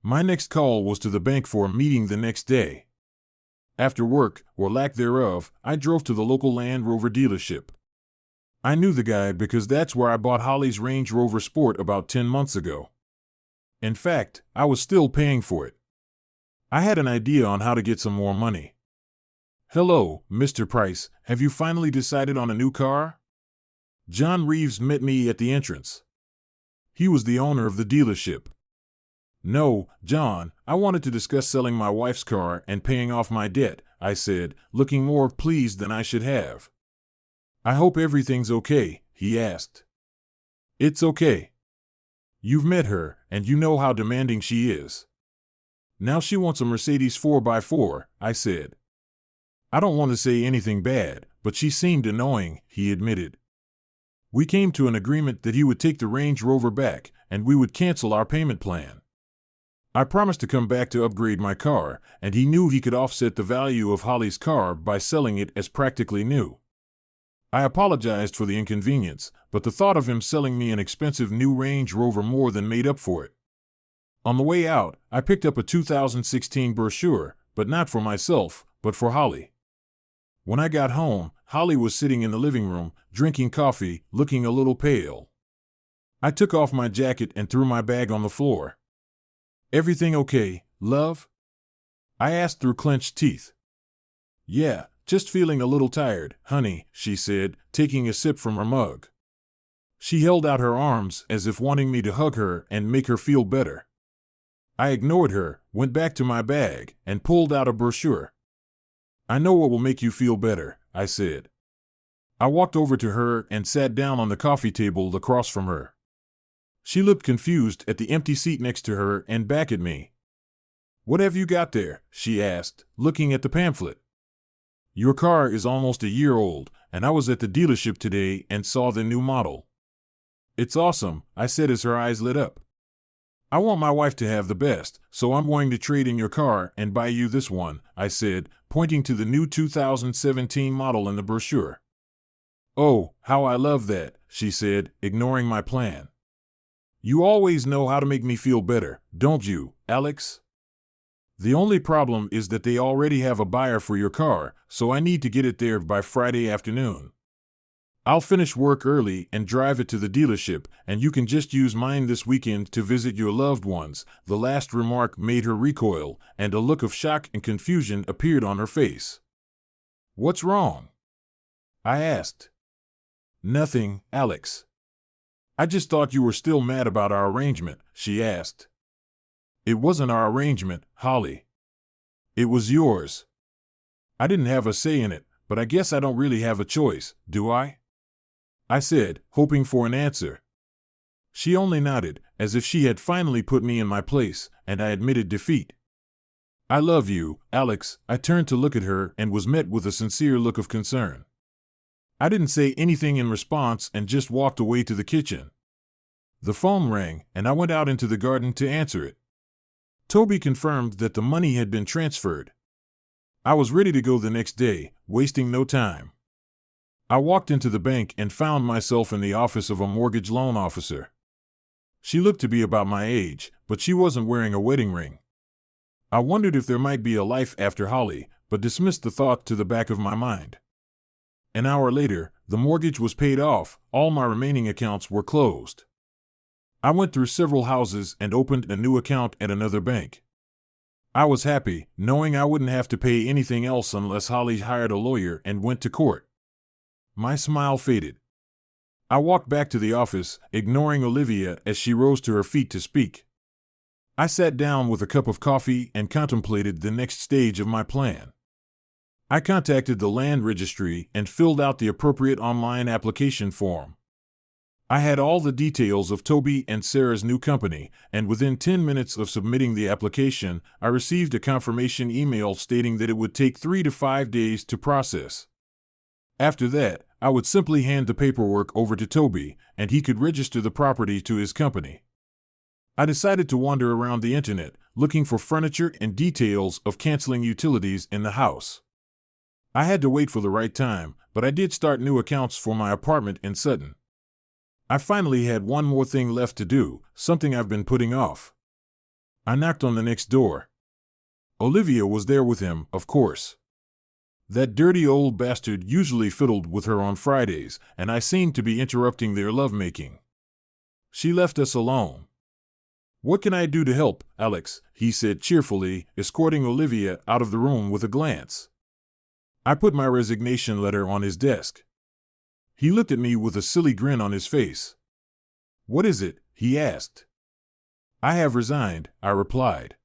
My next call was to the bank for a meeting the next day. After work, or lack thereof, I drove to the local Land Rover dealership. I knew the guy because that's where I bought Holly's Range Rover Sport about 10 months ago. In fact, I was still paying for it. I had an idea on how to get some more money. "Hello, Mr. Price, have you finally decided on a new car?" John Reeves met me at the entrance. He was the owner of the dealership. "No, John, I wanted to discuss selling my wife's car and paying off my debt," I said, looking more pleased than I should have. "I hope everything's okay," he asked. "It's okay. You've met her, and you know how demanding she is. Now she wants a Mercedes 4x4, I said. "I don't want to say anything bad, but she seemed annoying," he admitted. We came to an agreement that he would take the Range Rover back, and we would cancel our payment plan. I promised to come back to upgrade my car, and he knew he could offset the value of Holly's car by selling it as practically new. I apologized for the inconvenience, but the thought of him selling me an expensive new Range Rover more than made up for it. On the way out, I picked up a 2016 brochure, but not for myself, but for Holly. When I got home, Holly was sitting in the living room, drinking coffee, looking a little pale. I took off my jacket and threw my bag on the floor. "Everything okay, love?" I asked through clenched teeth. "Yeah, just feeling a little tired, honey," she said, taking a sip from her mug. She held out her arms as if wanting me to hug her and make her feel better. I ignored her, went back to my bag, and pulled out a brochure. "I know what will make you feel better," I said. I walked over to her and sat down on the coffee table across from her. She looked confused at the empty seat next to her and back at me. "What have you got there?" she asked, looking at the pamphlet. "Your car is almost a year old, and I was at the dealership today and saw the new model." "It's awesome," I said as her eyes lit up. "I want my wife to have the best, so I'm going to trade in your car and buy you this one," I said, pointing to the new 2017 model in the brochure. "Oh, how I love that," she said, ignoring my plan. "You always know how to make me feel better, don't you, Alex? The only problem is that they already have a buyer for your car, so I need to get it there by Friday afternoon. I'll finish work early and drive it to the dealership, and you can just use mine this weekend to visit your loved ones." The last remark made her recoil, and a look of shock and confusion appeared on her face. "What's wrong?" I asked. "Nothing, Alex. I just thought you were still mad about our arrangement," she asked. "It wasn't our arrangement, Holly. It was yours. I didn't have a say in it, but I guess I don't really have a choice, do I?" I said, hoping for an answer. She only nodded, as if she had finally put me in my place, and I admitted defeat. "I love you, Alex." I turned to look at her and was met with a sincere look of concern. I didn't say anything in response and just walked away to the kitchen. The phone rang, and I went out into the garden to answer it. Toby confirmed that the money had been transferred. I was ready to go the next day, wasting no time. I walked into the bank and found myself in the office of a mortgage loan officer. She looked to be about my age, but she wasn't wearing a wedding ring. I wondered if there might be a life after Holly, but dismissed the thought to the back of my mind. An hour later, the mortgage was paid off, all my remaining accounts were closed. I went through several houses and opened a new account at another bank. I was happy, knowing I wouldn't have to pay anything else unless Holly hired a lawyer and went to court. My smile faded. I walked back to the office, ignoring Olivia as she rose to her feet to speak. I sat down with a cup of coffee and contemplated the next stage of my plan. I contacted the land registry and filled out the appropriate online application form. I had all the details of Toby and Sarah's new company, and within 10 minutes of submitting the application, I received a confirmation email stating that it would take 3 to 5 days to process. After that, I would simply hand the paperwork over to Toby, and he could register the property to his company. I decided to wander around the internet, looking for furniture and details of canceling utilities in the house. I had to wait for the right time, but I did start new accounts for my apartment in Sutton. I finally had one more thing left to do, something I've been putting off. I knocked on the next door. Olivia was there with him, of course. That dirty old bastard usually fiddled with her on Fridays, and I seemed to be interrupting their lovemaking. She left us alone. "What can I do to help, Alex?" he said cheerfully, escorting Olivia out of the room with a glance. I put my resignation letter on his desk. He looked at me with a silly grin on his face. "What is it?" he asked. "I have resigned," I replied.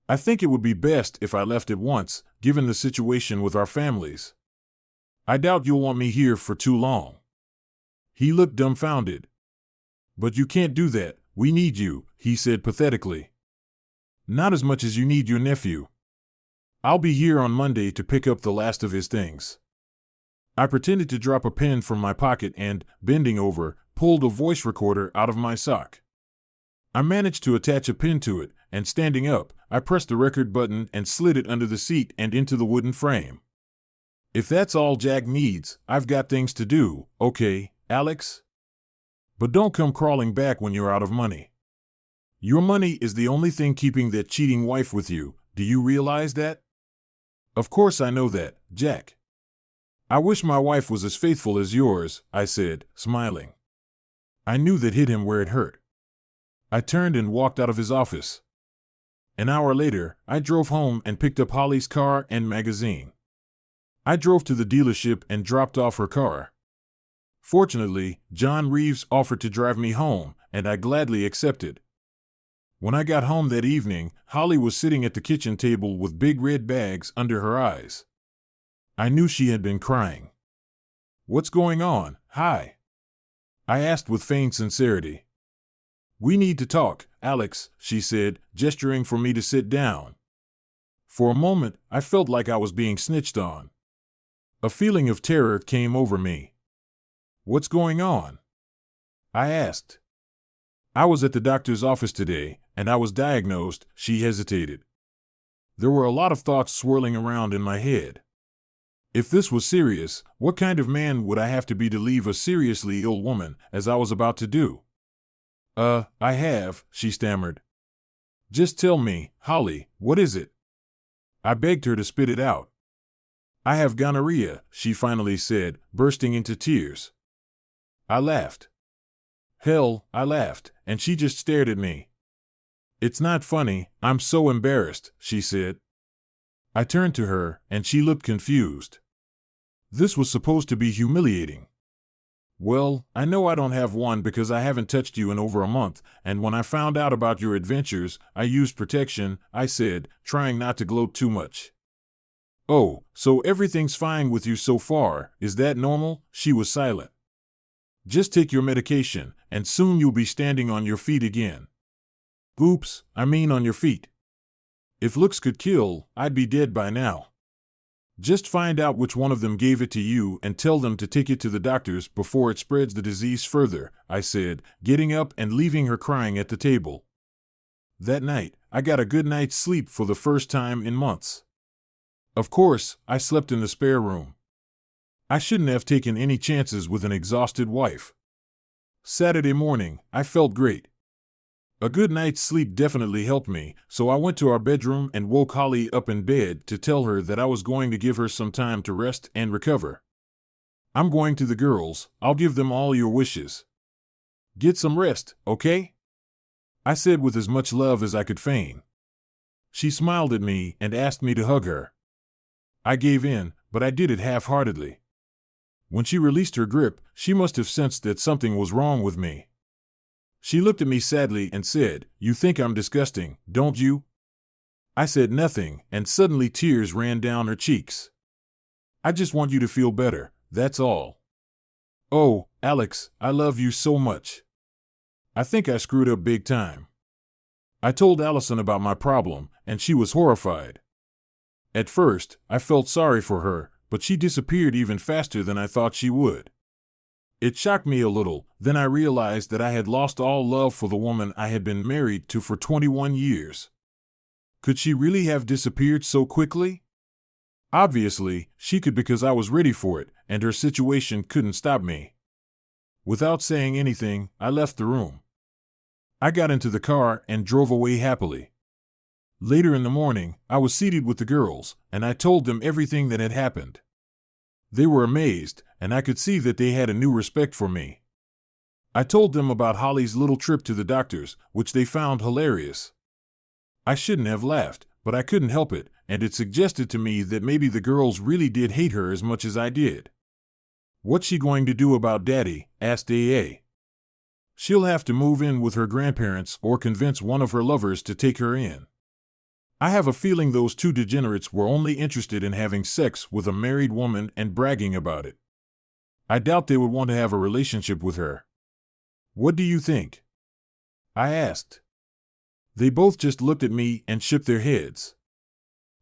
"I think it would be best if I left at once, given the situation with our families. I doubt you'll want me here for too long." He looked dumbfounded. "But you can't do that. We need you," he said pathetically. "Not as much as you need your nephew. I'll be here on Monday to pick up the last of his things." I pretended to drop a pen from my pocket and, bending over, pulled a voice recorder out of my sock. I managed to attach a pin to it, and standing up, I pressed the record button and slid it under the seat and into the wooden frame. "If that's all Jack needs, I've got things to do, okay, Alex? But don't come crawling back when you're out of money. Your money is the only thing keeping that cheating wife with you. Do you realize that?" "Of course I know that, Jack. I wish my wife was as faithful as yours," I said, smiling. I knew that hit him where it hurt. I turned and walked out of his office. An hour later, I drove home and picked up Holly's car and magazine. I drove to the dealership and dropped off her car. Fortunately, John Reeves offered to drive me home, and I gladly accepted. When I got home that evening, Holly was sitting at the kitchen table with big red bags under her eyes. I knew she had been crying. "What's going on, Hi?" I asked with feigned sincerity. "We need to talk, Alex," she said, gesturing for me to sit down. For a moment, I felt like I was being snitched on. A feeling of terror came over me. "What's going on?" I asked. "I was at the doctor's office today, and I was diagnosed," she hesitated. There were a lot of thoughts swirling around in my head. If this was serious, what kind of man would I have to be to leave a seriously ill woman, as I was about to do? I have," she stammered. "Just tell me, Holly, what is it?" I begged her to spit it out. "I have gonorrhea," she finally said, bursting into tears. I laughed. Hell, I laughed, and she just stared at me. "It's not funny, I'm so embarrassed," she said. I turned to her, and she looked confused. This was supposed to be humiliating. "Well, I know I don't have one because I haven't touched you in over a month, and when I found out about your adventures, I used protection," I said, trying not to gloat too much. "Oh, so everything's fine with you so far, is that normal?" She was silent. "Just take your medication, and soon you'll be standing on your feet again." "Oops, I mean on your feet. If looks could kill, I'd be dead by now." "Just find out which one of them gave it to you and tell them to take it to the doctors before it spreads the disease further," I said, getting up and leaving her crying at the table. That night, I got a good night's sleep for the first time in months. Of course, I slept in the spare room. I shouldn't have taken any chances with an exhausted wife. Saturday morning, I felt great. A good night's sleep definitely helped me, so I went to our bedroom and woke Holly up in bed to tell her that I was going to give her some time to rest and recover. "I'm going to the girls, I'll give them all your wishes. Get some rest, okay?" I said with as much love as I could feign. She smiled at me and asked me to hug her. I gave in, but I did it half-heartedly. When she released her grip, she must have sensed that something was wrong with me. She looked at me sadly and said, "You think I'm disgusting, don't you?" I said nothing, and suddenly tears ran down her cheeks. "I just want you to feel better, that's all." "Oh, Alex, I love you so much. I think I screwed up big time." I told Allison about my problem, and she was horrified. At first, I felt sorry for her, but she disappeared even faster than I thought she would. It shocked me a little, then I realized that I had lost all love for the woman I had been married to for 21 years. Could she really have disappeared so quickly? Obviously, she could because I was ready for it, and her situation couldn't stop me. Without saying anything, I left the room. I got into the car and drove away happily. Later in the morning, I was seated with the girls, and I told them everything that had happened. They were amazed, and I could see that they had a new respect for me. I told them about Holly's little trip to the doctor's, which they found hilarious. I shouldn't have laughed, but I couldn't help it, and it suggested to me that maybe the girls really did hate her as much as I did. "What's she going to do about Daddy?" asked AA. "She'll have to move in with her grandparents or convince one of her lovers to take her in." I have a feeling those two degenerates were only interested in having sex with a married woman and bragging about it. I doubt they would want to have a relationship with her. "What do you think?" I asked. They both just looked at me and shook their heads.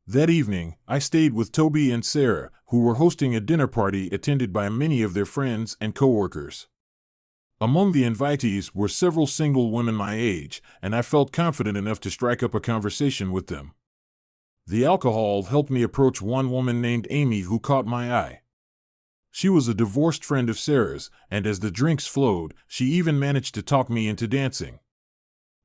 That evening, I stayed with Toby and Sarah, who were hosting a dinner party attended by many of their friends and coworkers. Among the invitees were several single women my age, and I felt confident enough to strike up a conversation with them. The alcohol helped me approach one woman named Amy who caught my eye. She was a divorced friend of Sarah's, and as the drinks flowed, she even managed to talk me into dancing.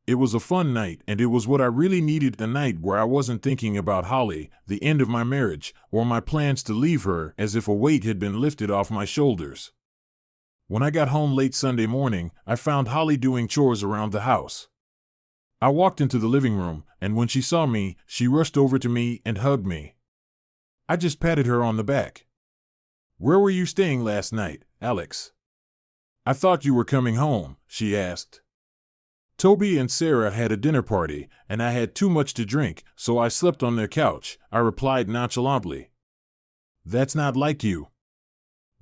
It was a fun night, and it was what I really needed, a night where I wasn't thinking about Holly, the end of my marriage, or my plans to leave her, as if a weight had been lifted off my shoulders. When I got home late Sunday morning, I found Holly doing chores around the house. I walked into the living room, and when she saw me, she rushed over to me and hugged me. I just patted her on the back. "Where were you staying last night, Alex?" "I thought you were coming home," she asked. "Toby and Sarah had a dinner party, and I had too much to drink, so I slept on their couch," I replied nonchalantly. "That's not like you."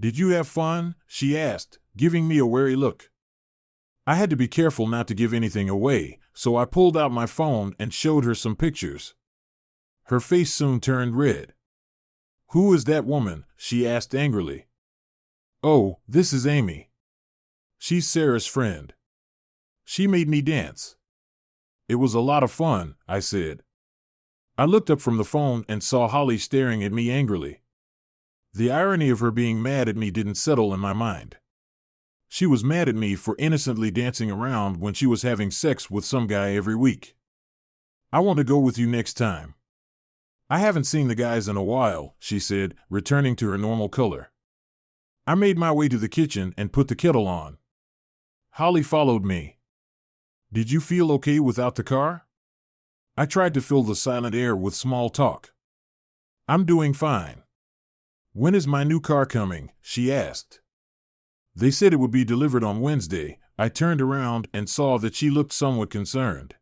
"Did you have fun?" she asked, giving me a wary look. I had to be careful not to give anything away, so I pulled out my phone and showed her some pictures. Her face soon turned red. "Who is that woman?" she asked angrily. "Oh, this is Amy. She's Sarah's friend. She made me dance." "It was a lot of fun," I said. I looked up from the phone and saw Holly staring at me angrily. The irony of her being mad at me didn't settle in my mind. She was mad at me for innocently dancing around when she was having sex with some guy every week. "I want to go with you next time." "I haven't seen the guys in a while," she said, returning to her normal color. I made my way to the kitchen and put the kettle on. Holly followed me. "Did you feel okay without the car?" I tried to fill the silent air with small talk. "I'm doing fine." "When is my new car coming?" she asked. "They said it would be delivered on Wednesday." I turned around and saw that she looked somewhat concerned.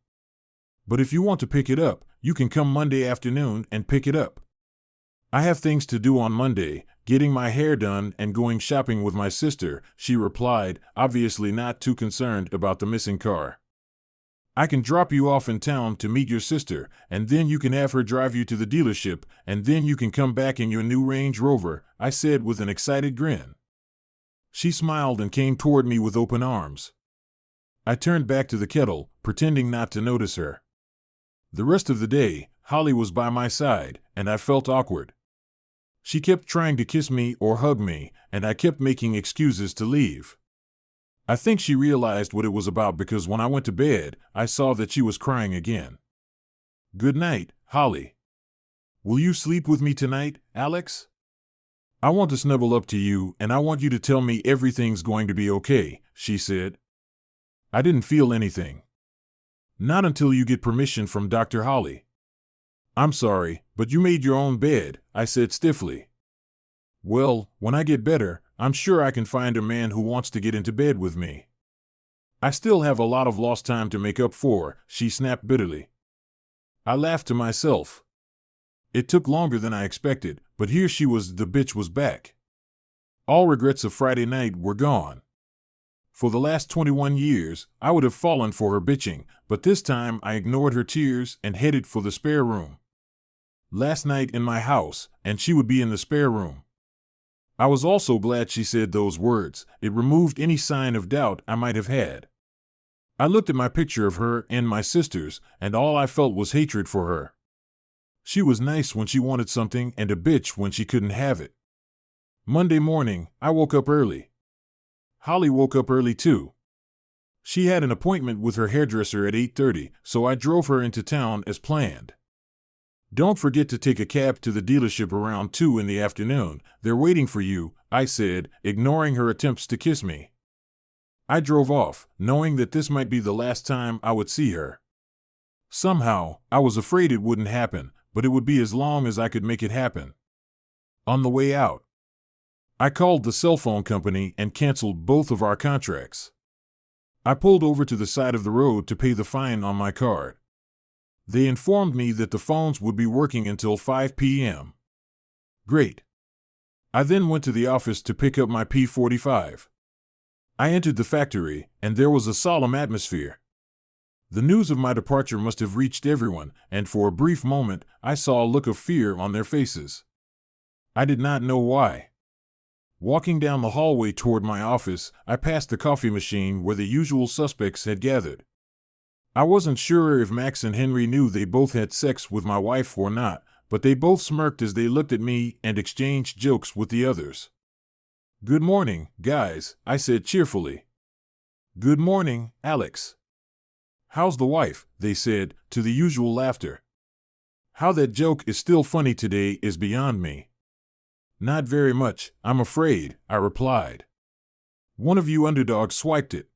"But if you want to pick it up, you can come Monday afternoon and pick it up." "I have things to do on Monday, getting my hair done and going shopping with my sister," she replied, obviously not too concerned about the missing car. "I can drop you off in town to meet your sister, and then you can have her drive you to the dealership, and then you can come back in your new Range Rover," I said with an excited grin. She smiled and came toward me with open arms. I turned back to the kettle, pretending not to notice her. The rest of the day, Holly was by my side, and I felt awkward. She kept trying to kiss me or hug me, and I kept making excuses to leave. I think she realized what it was about because when I went to bed, I saw that she was crying again. "Good night, Holly. Will you sleep with me tonight, Alex? I want to snuggle up to you and I want you to tell me everything's going to be okay," she said. I didn't feel anything. "Not until you get permission from Dr. Holly." "I'm sorry, but you made your own bed," I said stiffly. "Well, when I get better, I'm sure I can find a man who wants to get into bed with me." "I still have a lot of lost time to make up for," she snapped bitterly. I laughed to myself. It took longer than I expected, but here she was, the bitch was back. All regrets of Friday night were gone. For the last 21 years, I would have fallen for her bitching, but this time I ignored her tears and headed for the spare room. Last night in my house, and she would be in the spare room. I was also glad she said those words. It removed any sign of doubt I might have had. I looked at my picture of her and my sisters, and all I felt was hatred for her. She was nice when she wanted something and a bitch when she couldn't have it. Monday morning, I woke up early. Holly woke up early too. She had an appointment with her hairdresser at 8:30, so I drove her into town as planned. "Don't forget to take a cab to the dealership around 2 in the afternoon. They're waiting for you," I said, ignoring her attempts to kiss me. I drove off, knowing that this might be the last time I would see her. Somehow, I was afraid it wouldn't happen, but it would be as long as I could make it happen. On the way out, I called the cell phone company and canceled both of our contracts. I pulled over to the side of the road to pay the fine on my card. They informed me that the phones would be working until 5 p.m. Great. I then went to the office to pick up my P45. I entered the factory, and there was a solemn atmosphere. The news of my departure must have reached everyone, and for a brief moment, I saw a look of fear on their faces. I did not know why. Walking down the hallway toward my office, I passed the coffee machine where the usual suspects had gathered. I wasn't sure if Max and Henry knew they both had sex with my wife or not, but they both smirked as they looked at me and exchanged jokes with the others. "Good morning, guys," I said cheerfully. "Good morning, Alex." "How's the wife?" they said, to the usual laughter. How that joke is still funny today is beyond me. "Not very much, I'm afraid," I replied. "One of you underdogs swiped it."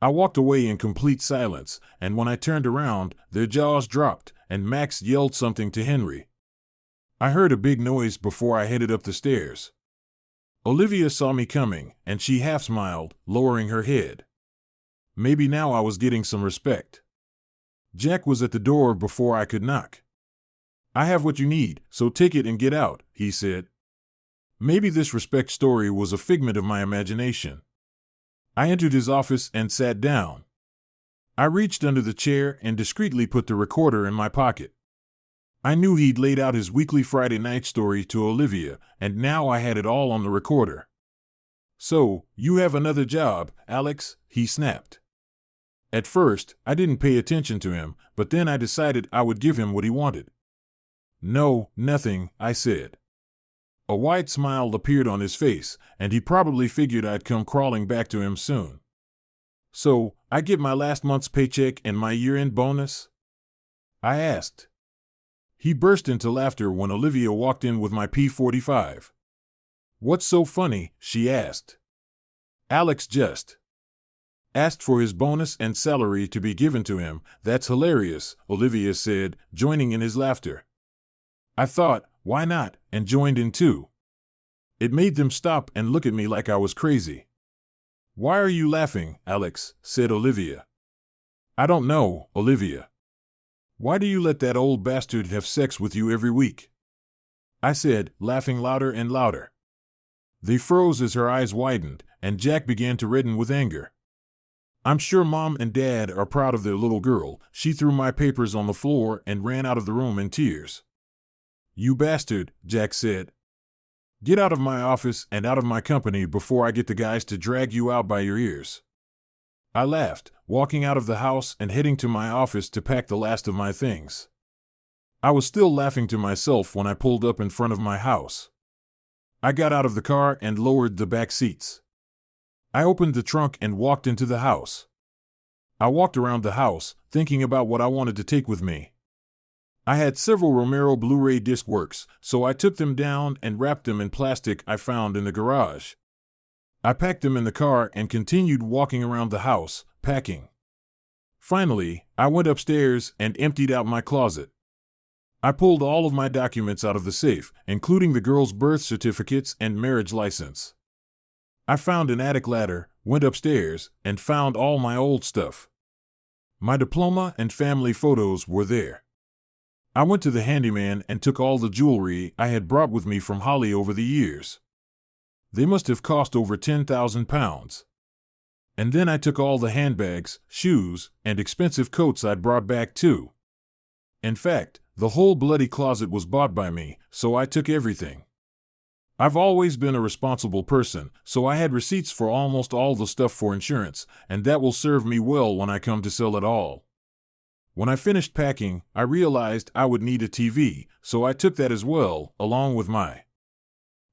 I walked away in complete silence, and when I turned around, their jaws dropped, and Max yelled something to Henry. I heard a big noise before I headed up the stairs. Olivia saw me coming, and she half smiled, lowering her head. Maybe now I was getting some respect. Jack was at the door before I could knock. "I have what you need, so take it and get out," he said. Maybe this respect story was a figment of my imagination. I entered his office and sat down. I reached under the chair and discreetly put the recorder in my pocket. I knew he'd laid out his weekly Friday night story to Olivia, and now I had it all on the recorder. "So, you have another job, Alex," he snapped. At first, I didn't pay attention to him, but then I decided I would give him what he wanted. "No, nothing," I said. A wide smile appeared on his face, and he probably figured I'd come crawling back to him soon. "So, I get my last month's paycheck and my year-end bonus?" I asked. He burst into laughter when Olivia walked in with my P45. "What's so funny?" she asked. "Alex just asked for his bonus and salary to be given to him. That's hilarious," Olivia said, joining in his laughter. I thought, why not, and joined in too. It made them stop and look at me like I was crazy. "Why are you laughing, Alex?" said Olivia. "I don't know, Olivia. Why do you let that old bastard have sex with you every week?" I said, laughing louder and louder. They froze as her eyes widened, and Jack began to redden with anger. "I'm sure Mom and Dad are proud of their little girl." She threw my papers on the floor and ran out of the room in tears. "You bastard," Jack said. "Get out of my office and out of my company before I get the guys to drag you out by your ears." I laughed, walking out of the house and heading to my office to pack the last of my things. I was still laughing to myself when I pulled up in front of my house. I got out of the car and lowered the back seats. I opened the trunk and walked into the house. I walked around the house, thinking about what I wanted to take with me. I had several Romero Blu-ray disc works, so I took them down and wrapped them in plastic I found in the garage. I packed them in the car and continued walking around the house, packing. Finally, I went upstairs and emptied out my closet. I pulled all of my documents out of the safe, including the girls' birth certificates and marriage license. I found an attic ladder, went upstairs, and found all my old stuff. My diploma and family photos were there. I went to the handyman and took all the jewelry I had brought with me from Holly over the years. They must have cost over 10,000 pounds. And then I took all the handbags, shoes, and expensive coats I'd brought back too. In fact, the whole bloody closet was bought by me, so I took everything. I've always been a responsible person, so I had receipts for almost all the stuff for insurance, and that will serve me well when I come to sell it all. When I finished packing, I realized I would need a TV, so I took that as well, along with my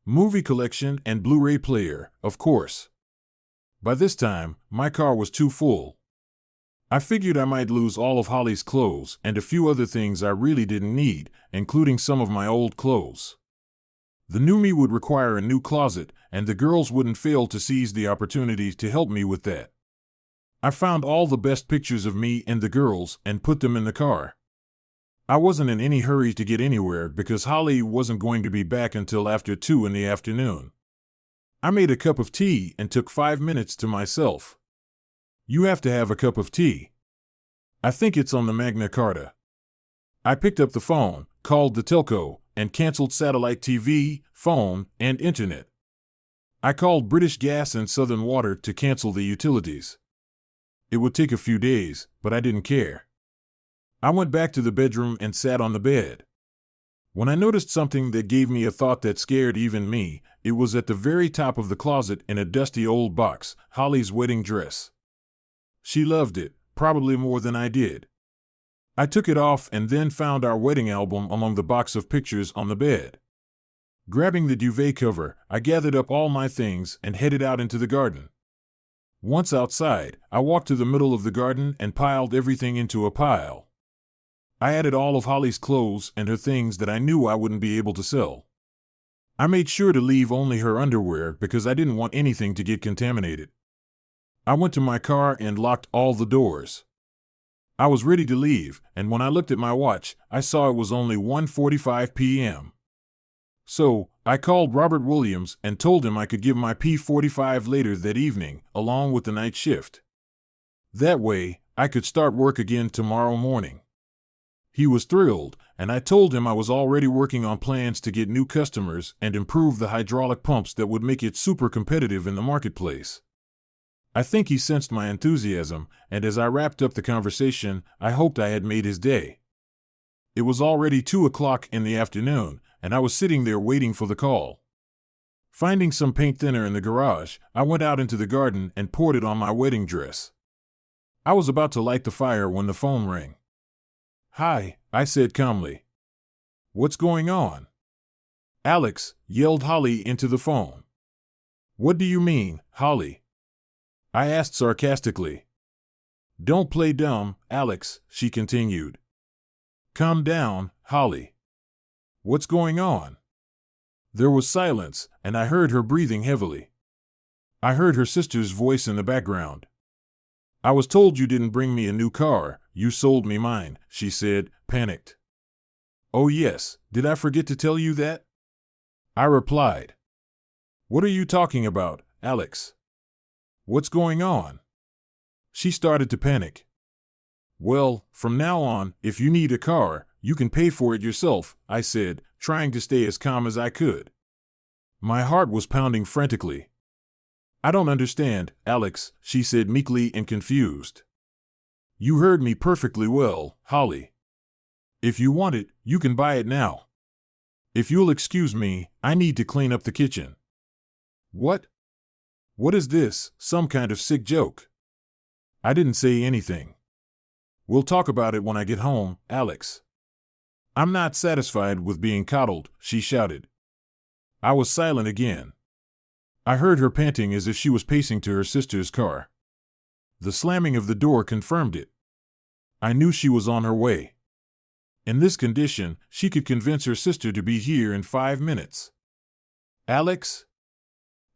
movie collection and Blu-ray player, of course. By this time, my car was too full. I figured I might lose all of Holly's clothes and a few other things I really didn't need, including some of my old clothes. The new me would require a new closet, and the girls wouldn't fail to seize the opportunity to help me with that. I found all the best pictures of me and the girls and put them in the car. I wasn't in any hurry to get anywhere because Holly wasn't going to be back until after 2 in the afternoon. I made a cup of tea and took 5 minutes to myself. You have to have a cup of tea. I think it's on the Magna Carta. I picked up the phone, called the telco, and canceled satellite TV, phone, and internet. I called British Gas and Southern Water to cancel the utilities. It would take a few days, but I didn't care. I went back to the bedroom and sat on the bed. When I noticed something that gave me a thought that scared even me, it was at the very top of the closet in a dusty old box, Holly's wedding dress. She loved it, probably more than I did. I took it off and then found our wedding album among the box of pictures on the bed. Grabbing the duvet cover, I gathered up all my things and headed out into the garden. Once outside, I walked to the middle of the garden and piled everything into a pile. I added all of Holly's clothes and her things that I knew I wouldn't be able to sell. I made sure to leave only her underwear because I didn't want anything to get contaminated. I went to my car and locked all the doors. I was ready to leave, and when I looked at my watch, I saw it was only 1:45 p.m. So, I called Robert Williams and told him I could give my P45 later that evening, along with the night shift. That way, I could start work again tomorrow morning. He was thrilled, and I told him I was already working on plans to get new customers and improve the hydraulic pumps that would make it super competitive in the marketplace. I think he sensed my enthusiasm, and as I wrapped up the conversation, I hoped I had made his day. It was already 2 o'clock in the afternoon, and I was sitting there waiting for the call. Finding some paint thinner in the garage, I went out into the garden and poured it on my wedding dress. I was about to light the fire when the phone rang. "Hi," I said calmly. "What's going on?" "Alex," yelled Holly into the phone. "What do you mean, Holly?" I asked sarcastically. "Don't play dumb, Alex," she continued. "Calm down, Holly. What's going on?" There was silence, and I heard her breathing heavily. I heard her sister's voice in the background. "I was told you didn't bring me a new car, you sold me mine," she said, panicked. "Oh yes, did I forget to tell you that?" I replied. "What are you talking about, Alex? What's going on?" She started to panic. "Well, from now on, if you need a car, you can pay for it yourself," I said, trying to stay as calm as I could. My heart was pounding frantically. "I don't understand, Alex," she said meekly and confused. "You heard me perfectly well, Holly. If you want it, you can buy it now. If you'll excuse me, I need to clean up the kitchen." "What? What is this, some kind of sick joke?" I didn't say anything. "We'll talk about it when I get home, Alex." "I'm not satisfied with being coddled," she shouted. I was silent again. I heard her panting as if she was pacing to her sister's car. The slamming of the door confirmed it. I knew she was on her way. In this condition, she could convince her sister to be here in 5 minutes. "Alex?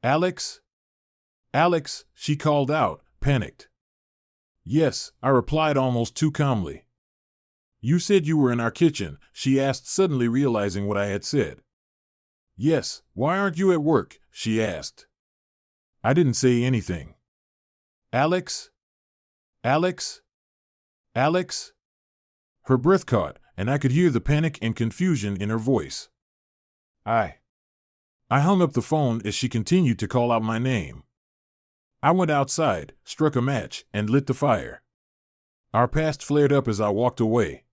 Alex? Alex," she called out, panicked. "Yes," I replied almost too calmly. "You said you were in our kitchen," she asked, suddenly realizing what I had said. "Yes, why aren't you at work?" she asked. I didn't say anything. "Alex? Alex? Alex?" Her breath caught, and I could hear the panic and confusion in her voice. I hung up the phone as she continued to call out my name. I went outside, struck a match, and lit the fire. Our past flared up as I walked away.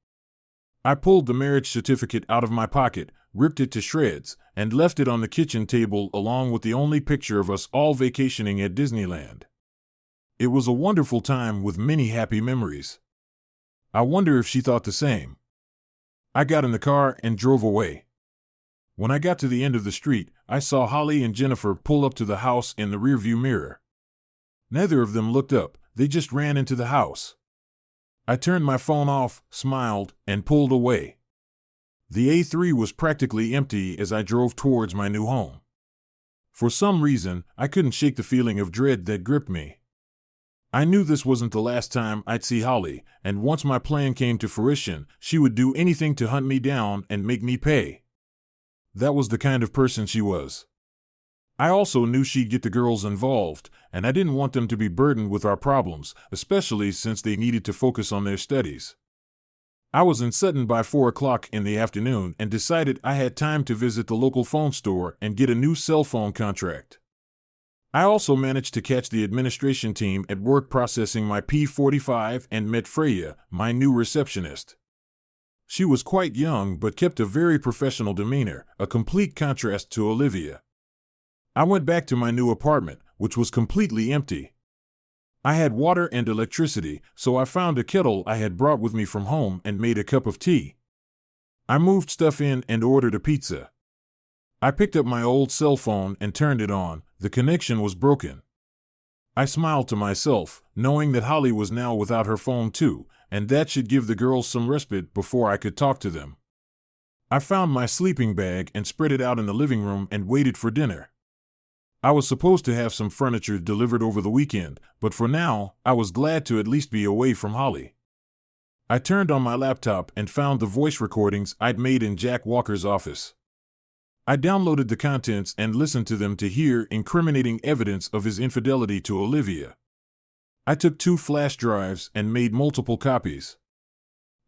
I pulled the marriage certificate out of my pocket, ripped it to shreds, and left it on the kitchen table along with the only picture of us all vacationing at Disneyland. It was a wonderful time with many happy memories. I wonder if she thought the same. I got in the car and drove away. When I got to the end of the street, I saw Holly and Jennifer pull up to the house in the rearview mirror. Neither of them looked up, they just ran into the house. I turned my phone off, smiled, and pulled away. The A3 was practically empty as I drove towards my new home. For some reason, I couldn't shake the feeling of dread that gripped me. I knew this wasn't the last time I'd see Holly, and once my plan came to fruition, she would do anything to hunt me down and make me pay. That was the kind of person she was. I also knew she'd get the girls involved, and I didn't want them to be burdened with our problems, especially since they needed to focus on their studies. I was in Sutton by 4 o'clock in the afternoon and decided I had time to visit the local phone store and get a new cell phone contract. I also managed to catch the administration team at work processing my P45 and met Freya, my new receptionist. She was quite young but kept a very professional demeanor, a complete contrast to Olivia. I went back to my new apartment, which was completely empty. I had water and electricity, so I found a kettle I had brought with me from home and made a cup of tea. I moved stuff in and ordered a pizza. I picked up my old cell phone and turned it on. The connection was broken. I smiled to myself, knowing that Holly was now without her phone too, and that should give the girls some respite before I could talk to them. I found my sleeping bag and spread it out in the living room and waited for dinner. I was supposed to have some furniture delivered over the weekend, but for now, I was glad to at least be away from Holly. I turned on my laptop and found the voice recordings I'd made in Jack Walker's office. I downloaded the contents and listened to them to hear incriminating evidence of his infidelity to Olivia. I took 2 flash drives and made multiple copies.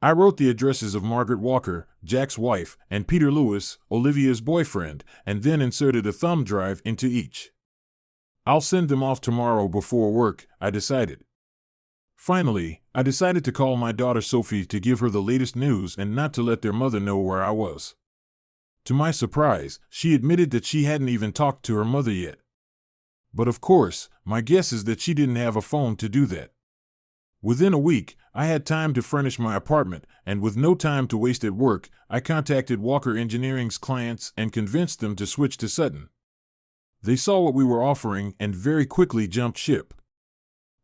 I wrote the addresses of Margaret Walker, Jack's wife, and Peter Lewis, Olivia's boyfriend, and then inserted a thumb drive into each. I'll send them off tomorrow before work, I decided. Finally, I decided to call my daughter Sophie to give her the latest news and not to let their mother know where I was. To my surprise, she admitted that she hadn't even talked to her mother yet. But of course, my guess is that she didn't have a phone to do that. Within a week, I had time to furnish my apartment, and with no time to waste at work, I contacted Walker Engineering's clients and convinced them to switch to Sutton. They saw what we were offering and very quickly jumped ship.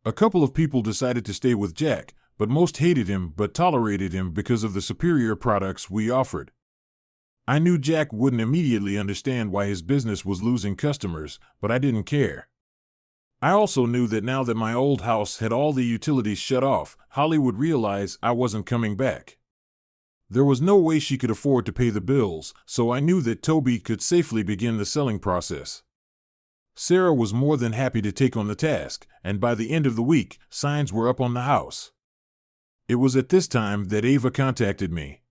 A couple of people decided to stay with Jack, but most hated him but tolerated him because of the superior products we offered. I knew Jack wouldn't immediately understand why his business was losing customers, but I didn't care. I also knew that now that my old house had all the utilities shut off, Holly would realize I wasn't coming back. There was no way she could afford to pay the bills, so I knew that Toby could safely begin the selling process. Sarah was more than happy to take on the task, and by the end of the week, signs were up on the house. It was at this time that Ava contacted me.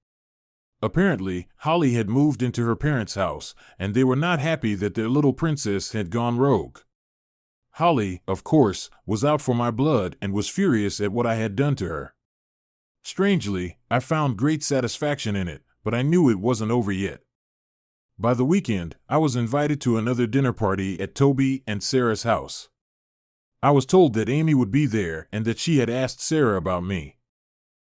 Apparently, Holly had moved into her parents' house, and they were not happy that their little princess had gone rogue. Holly, of course, was out for my blood and was furious at what I had done to her. Strangely, I found great satisfaction in it, but I knew it wasn't over yet. By the weekend, I was invited to another dinner party at Toby and Sarah's house. I was told that Amy would be there and that she had asked Sarah about me.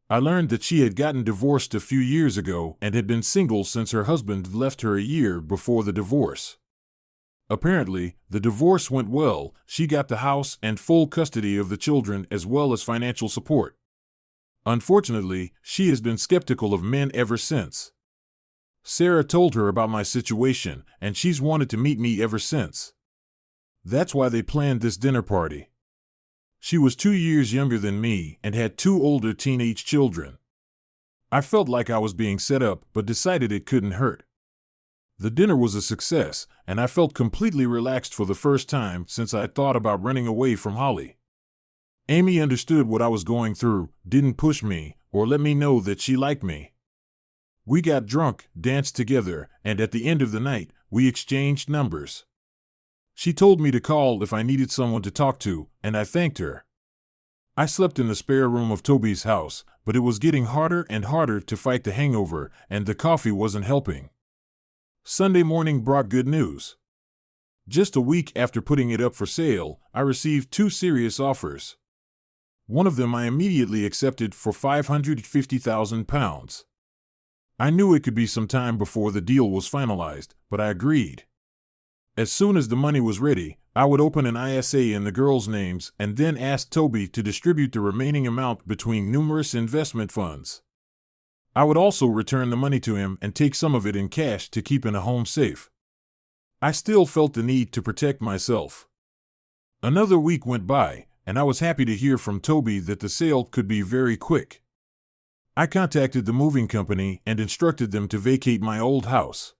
I learned that she had gotten divorced a few years ago and had been single since her husband left her a year before the divorce. Apparently, the divorce went well. She got the house and full custody of the children as well as financial support. Unfortunately, she has been skeptical of men ever since. Sarah told her about my situation, and she's wanted to meet me ever since. That's why they planned this dinner party. She was 2 years younger than me and had 2 older teenage children. I felt like I was being set up, but decided it couldn't hurt. The dinner was a success, and I felt completely relaxed for the first time since I had thought about running away from Holly. Amy understood what I was going through, didn't push me, or let me know that she liked me. We got drunk, danced together, and at the end of the night, we exchanged numbers. She told me to call if I needed someone to talk to, and I thanked her. I slept in the spare room of Toby's house, but it was getting harder and harder to fight the hangover, and the coffee wasn't helping. Sunday morning brought good news. Just a week after putting it up for sale, I received 2 serious offers. One of them I immediately accepted for £550,000. I knew it could be some time before the deal was finalized, but I agreed. As soon as the money was ready, I would open an ISA in the girls' names and then ask Toby to distribute the remaining amount between numerous investment funds. I would also return the money to him and take some of it in cash to keep in a home safe. I still felt the need to protect myself. Another week went by, and I was happy to hear from Toby that the sale could be very quick. I contacted the moving company and instructed them to vacate my old house.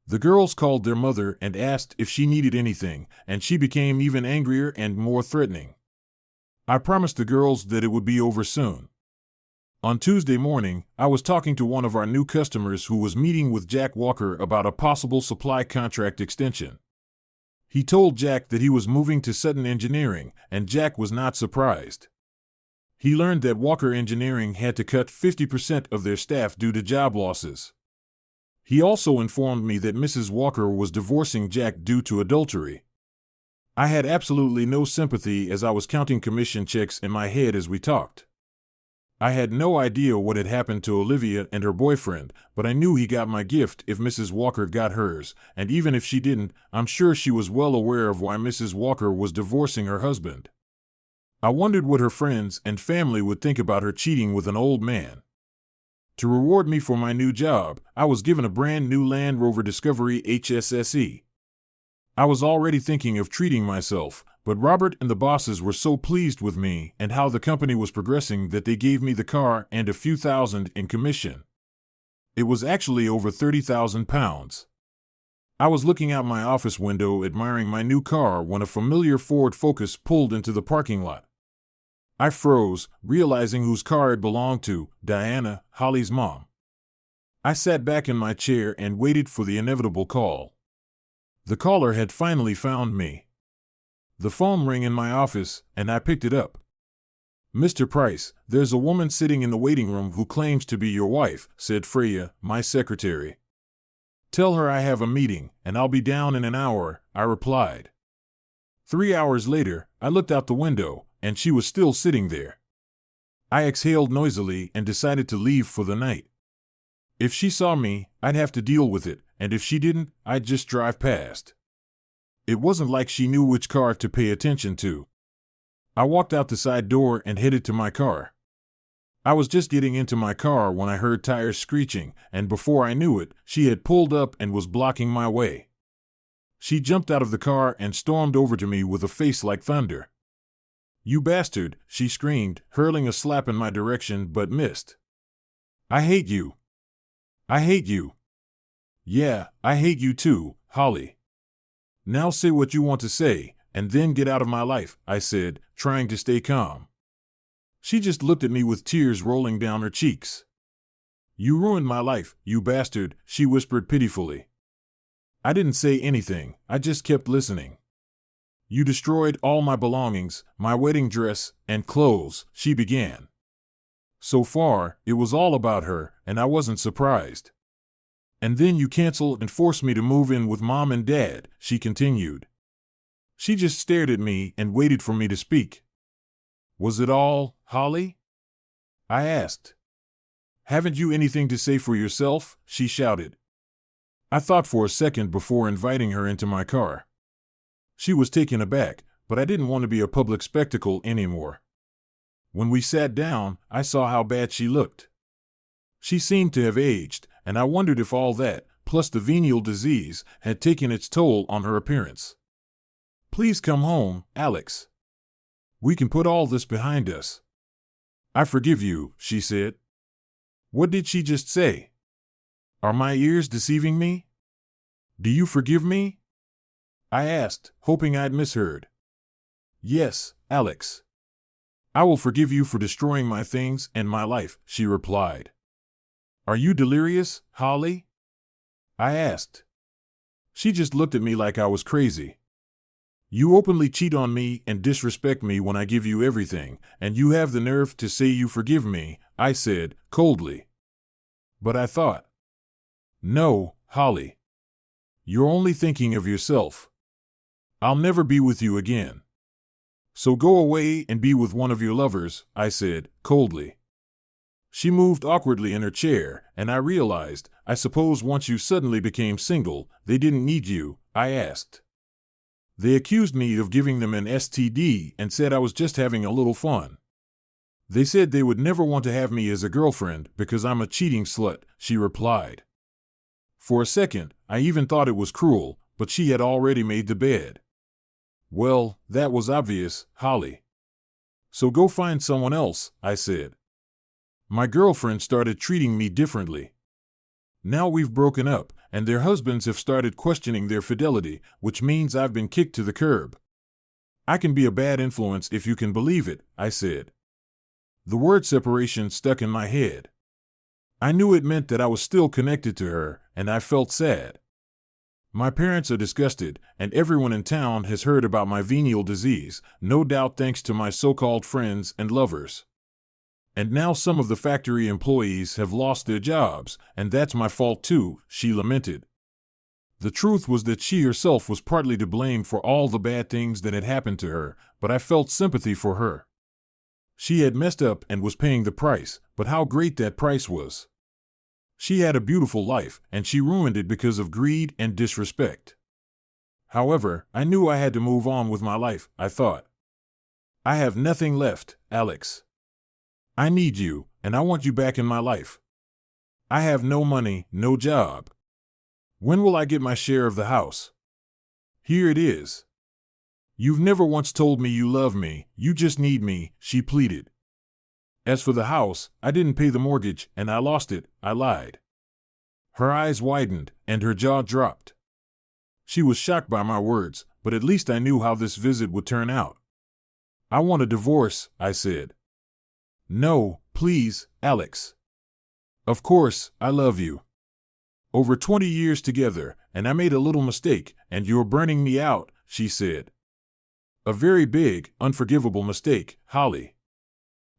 The girls called their mother and asked if she needed anything, and she became even angrier and more threatening. I promised the girls that it would be over soon. On Tuesday morning, I was talking to one of our new customers who was meeting with Jack Walker about a possible supply contract extension. He told Jack that he was moving to Sutton Engineering, and Jack was not surprised. He learned that Walker Engineering had to cut 50% of their staff due to job losses. He also informed me that Mrs. Walker was divorcing Jack due to adultery. I had absolutely no sympathy as I was counting commission checks in my head as we talked. I had no idea what had happened to Olivia and her boyfriend, but I knew he got my gift if Mrs. Walker got hers, and even if she didn't, I'm sure she was well aware of why Mrs. Walker was divorcing her husband. I wondered what her friends and family would think about her cheating with an old man. To reward me for my new job, I was given a brand new Land Rover Discovery HSSE. I was already thinking of treating myself, but Robert and the bosses were so pleased with me and how the company was progressing that they gave me the car and a few thousand in commission. It was actually over £30,000. I was looking out my office window admiring my new car when a familiar Ford Focus pulled into the parking lot. I froze, realizing whose car it belonged to, Diana, Holly's mom. I sat back in my chair and waited for the inevitable call. The caller had finally found me. The phone rang in my office, and I picked it up. "Mr. Price, there's a woman sitting in the waiting room who claims to be your wife," said Freya, my secretary. "Tell her I have a meeting, and I'll be down in an hour," I replied. 3 hours later, I looked out the window, and she was still sitting there. I exhaled noisily and decided to leave for the night. If she saw me, I'd have to deal with it, and if she didn't, I'd just drive past. It wasn't like she knew which car to pay attention to. I walked out the side door and headed to my car. I was just getting into my car when I heard tires screeching, and before I knew it, she had pulled up and was blocking my way. She jumped out of the car and stormed over to me with a face like thunder. "You bastard," she screamed, hurling a slap in my direction but missed. "I hate you. I hate you." "Yeah, I hate you too, Holly." "Now say what you want to say, and then get out of my life," I said, trying to stay calm. She just looked at me with tears rolling down her cheeks. "You ruined my life, you bastard," she whispered pitifully. I didn't say anything, I just kept listening. "You destroyed all my belongings, my wedding dress, and clothes," she began. So far, it was all about her, and I wasn't surprised. "And then you canceled and forced me to move in with Mom and Dad," she continued. She just stared at me and waited for me to speak. "Was it all, Holly?" I asked. "Haven't you anything to say for yourself?" she shouted. I thought for a second before inviting her into my car. She was taken aback, but I didn't want to be a public spectacle anymore. When we sat down, I saw how bad she looked. She seemed to have aged, and I wondered if all that, plus the venial disease, had taken its toll on her appearance. "Please come home, Alex. We can put all this behind us." "I forgive you," she said. What did she just say? Are my ears deceiving me? "Do you forgive me?" I asked, hoping I'd misheard. "Yes, Alex. I will forgive you for destroying my things and my life," she replied. "Are you delirious, Holly?" I asked. She just looked at me like I was crazy. "You openly cheat on me and disrespect me when I give you everything, and you have the nerve to say you forgive me," I said, coldly. But I thought, "No, Holly. You're only thinking of yourself. I'll never be with you again. So go away and be with one of your lovers," I said, coldly. She moved awkwardly in her chair, and I realized, I suppose once you suddenly became single, they didn't need you, I asked. They accused me of giving them an STD and said I was just having a little fun. They said they would never want to have me as a girlfriend because I'm a cheating slut, she replied. For a second, I even thought it was cruel, but she had already made the bed. Well, that was obvious, Holly. So go find someone else, I said. My girlfriend started treating me differently. Now we've broken up, and their husbands have started questioning their fidelity, which means I've been kicked to the curb. I can be a bad influence if you can believe it, I said. The word separation stuck in my head. I knew it meant that I was still connected to her, and I felt sad. My parents are disgusted, and everyone in town has heard about my venial disease, no doubt thanks to my so-called friends and lovers. And now some of the factory employees have lost their jobs, and that's my fault too, she lamented. The truth was that she herself was partly to blame for all the bad things that had happened to her, but I felt sympathy for her. She had messed up and was paying the price, but how great that price was. She had a beautiful life, and she ruined it because of greed and disrespect. However, I knew I had to move on with my life, I thought. I have nothing left, Alex. I need you, and I want you back in my life. I have no money, no job. When will I get my share of the house? Here it is. You've never once told me you love me, you just need me, she pleaded. As for the house, I didn't pay the mortgage, and I lost it, I lied. Her eyes widened, and her jaw dropped. She was shocked by my words, but at least I knew how this visit would turn out. I want a divorce, I said. No, please, Alex. Of course, I love you. Over 20 years together, and I made a little mistake, and you're burning me out, she said. A very big, unforgivable mistake, Holly.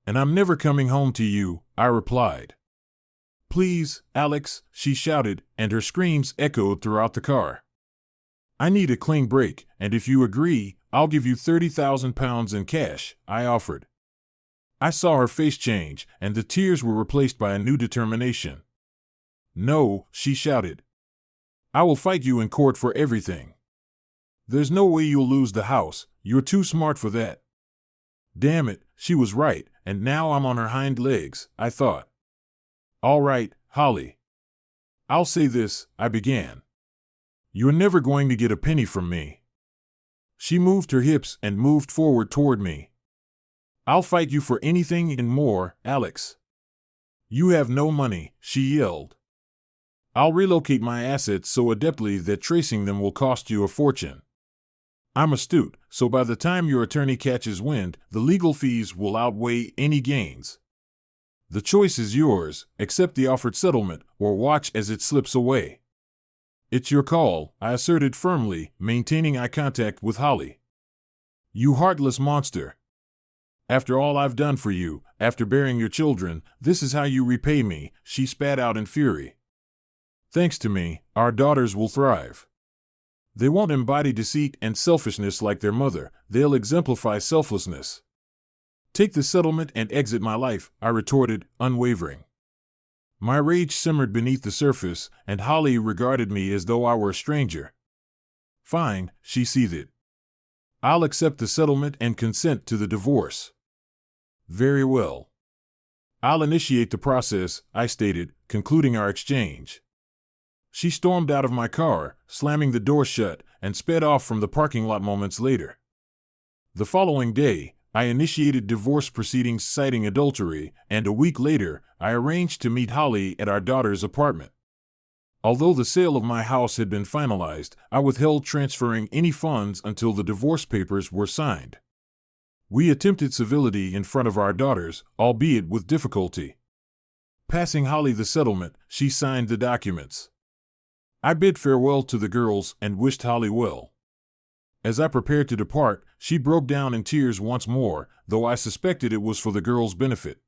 And I'm never coming home to you, I replied. Please, Alex, she shouted, and her screams echoed throughout the car. I need a clean break, and if you agree, I'll give you 30,000 pounds in cash, I offered. I saw her face change, and the tears were replaced by a new determination. No, she shouted. I will fight you in court for everything. There's no way you'll lose the house, you're too smart for that. Damn it, she was right, and now I'm on her hind legs, I thought. All right, Holly. I'll say this, I began. You're never going to get a penny from me. She moved her hips and moved forward toward me. I'll fight you for anything and more, Alex. You have no money, she yelled. I'll relocate my assets so adeptly that tracing them will cost you a fortune. I'm astute, so by the time your attorney catches wind, the legal fees will outweigh any gains. The choice is yours, accept the offered settlement, or watch as it slips away. It's your call, I asserted firmly, maintaining eye contact with Holly. You heartless monster. After all I've done for you, after bearing your children, this is how you repay me, she spat out in fury. Thanks to me, our daughters will thrive. They won't embody deceit and selfishness like their mother, they'll exemplify selflessness. Take the settlement and exit my life, I retorted, unwavering. My rage simmered beneath the surface, and Holly regarded me as though I were a stranger. Fine, she seethed. I'll accept the settlement and consent to the divorce. Very well. I'll initiate the process, I stated, concluding our exchange. She stormed out of my car, slamming the door shut, and sped off from the parking lot moments later. The following day, I initiated divorce proceedings citing adultery, and a week later, I arranged to meet Holly at our daughter's apartment. Although the sale of my house had been finalized, I withheld transferring any funds until the divorce papers were signed. We attempted civility in front of our daughters, albeit with difficulty. Passing Holly the settlement, she signed the documents. I bid farewell to the girls and wished Holly well. As I prepared to depart, she broke down in tears once more, though I suspected it was for the girls' benefit.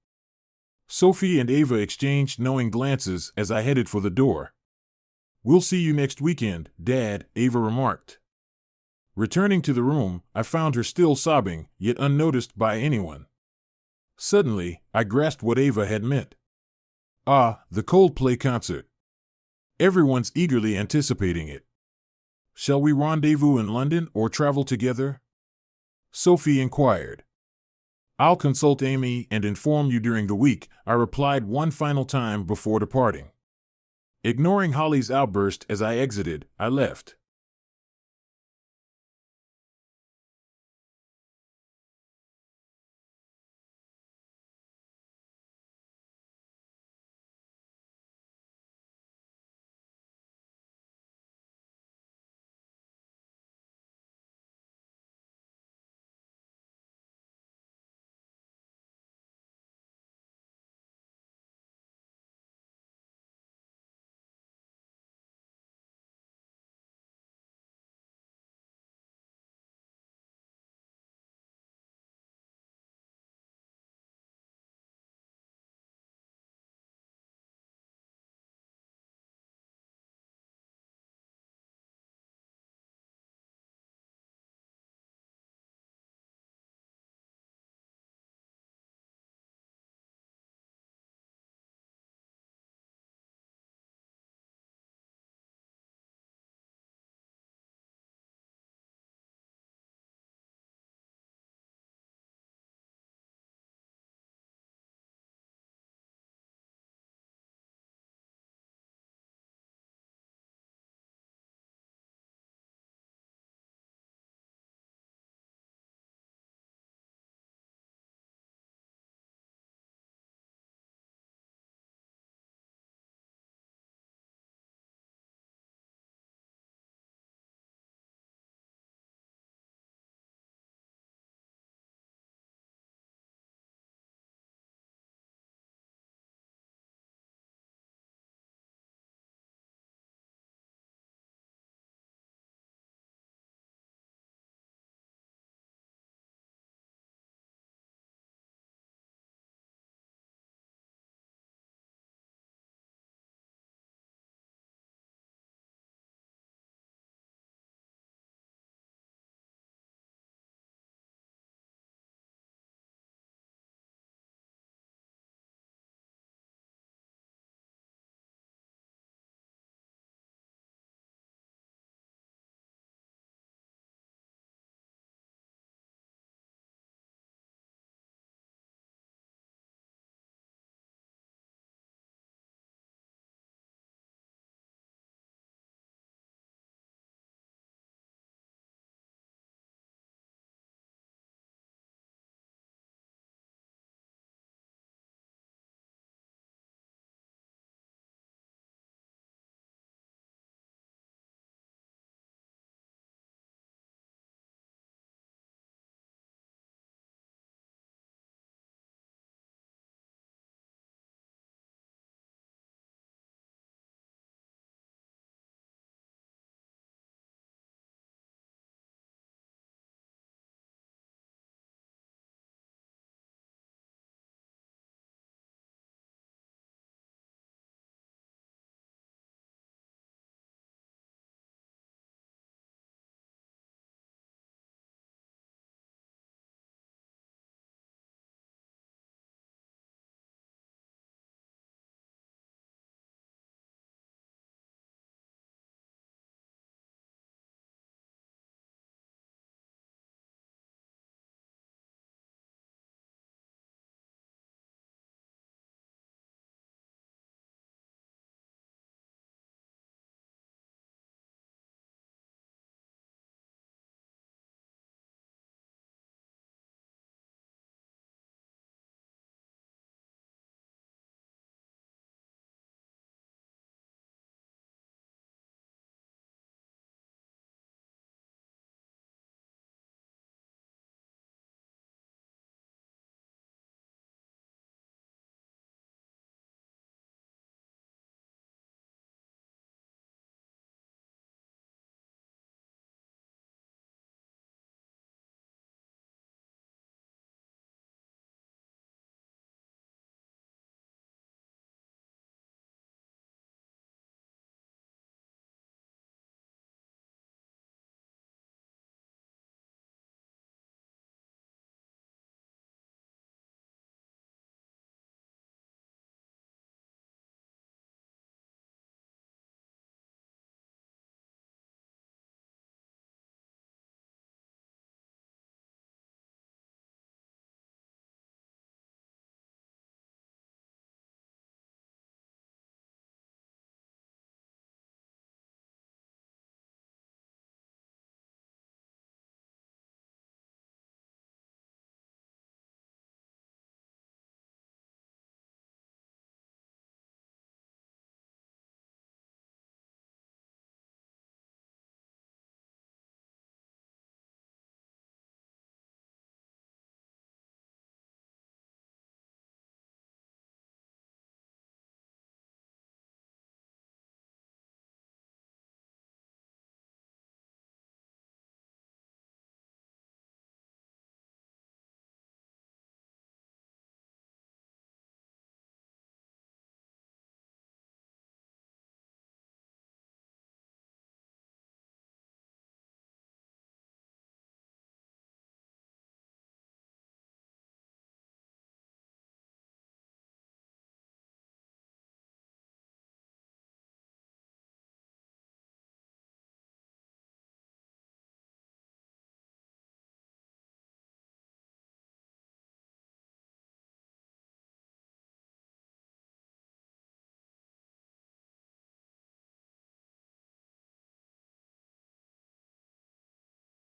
Sophie and Ava exchanged knowing glances as I headed for the door. We'll see you next weekend, Dad, Ava remarked. Returning to the room, I found her still sobbing, yet unnoticed by anyone. Suddenly, I grasped what Ava had meant. Ah, the Coldplay concert. Everyone's eagerly anticipating it. Shall we rendezvous in London or travel together? Sophie inquired. I'll consult Amy and inform you during the week, I replied one final time before departing. Ignoring Holly's outburst as I exited, I left.